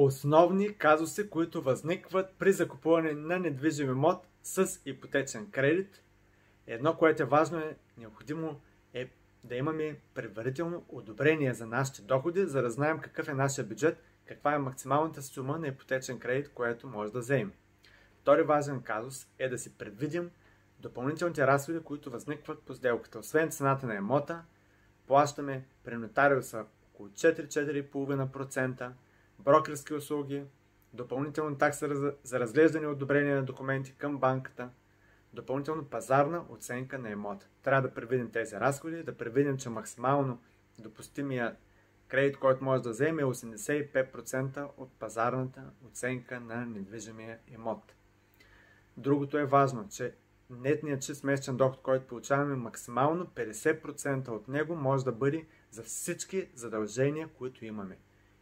Основни казуси, които възникват при закупуване на недвижим имот с ипотечен кредит. Едно, което е важно, необходимо е да имаме предварително одобрение за нашите доходи, за да знаем какъв е нашия бюджет, каква е максималната сума на ипотечен кредит, което може да вземем. Втори важен казус е да си предвидим допълнителните разходи, които възникват по сделката. Освен цената на имота, плащаме при нотариуса около 4-4,5%, брокерски услуги, допълнително такса за разглеждане и одобрение на документи към банката, допълнително пазарна оценка на имота. Трябва да предвидим тези разходи, да предвидим, че максимално допустимия кредит, който може да вземе, е 85% от пазарната оценка на недвижимия имот. Другото е важно, че нетният чист месечен доход, който получаваме, максимално 50% от него може да бъде за всички задължения, които имаме.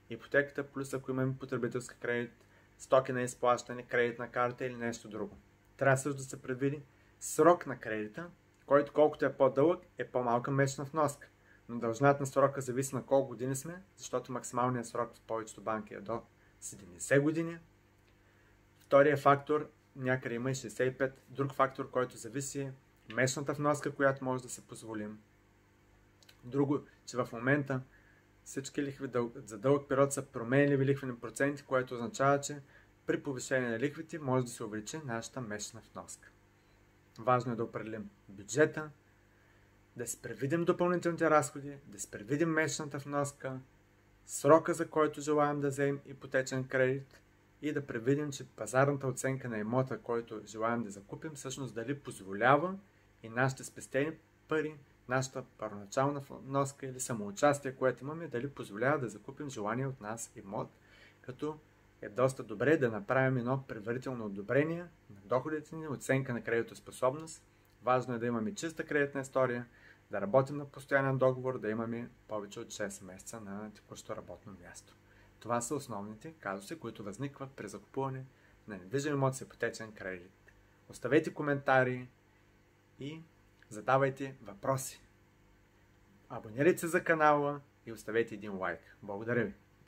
Ипотеката плюс ако имаме потребителски кредит, стоки на изплащане, кредитна карта или нещо друго. Трябва също да се предвиди срок на кредита, който колкото е по-дълъг е по-малка месечна вноска. Но дължината на срока зависи на колко години сме, защото максималният срок в повечето банки е до 70 години. Втория фактор, някъде има и 65. Друг фактор, който зависи е месечната вноска, която може да се позволим. Друго, че в момента всички лихви за дълъг период са променливи лихвени проценти, което означава, че при повишение на лихвите може да се увеличи нашата месечна вноска. Важно е да определим бюджета, да си предвидим допълнителните разходи, да си предвидим месечната вноска, срока, за който желаем да вземем ипотечен кредит и да предвидим, че пазарната оценка на имота, който желаем да закупим, всъщност дали позволява и нашите спестени пари, нашата първоначална вноска или самоучастие, което имаме, дали позволява да закупим желания от нас имот, като е доста добре да направим едно предварително одобрение на доходите ни, оценка на кредитоспособност. Важно е да имаме чиста кредитна история, да работим на постоянен договор, да имаме повече от 6 месеца на текущо работно място. Това са основните казуси, които възникват при закупуване на недвижим имот с ипотечен кредит. Оставете коментари и задавайте въпроси. Абонирайте се за канала и оставете един лайк. Благодаря ви!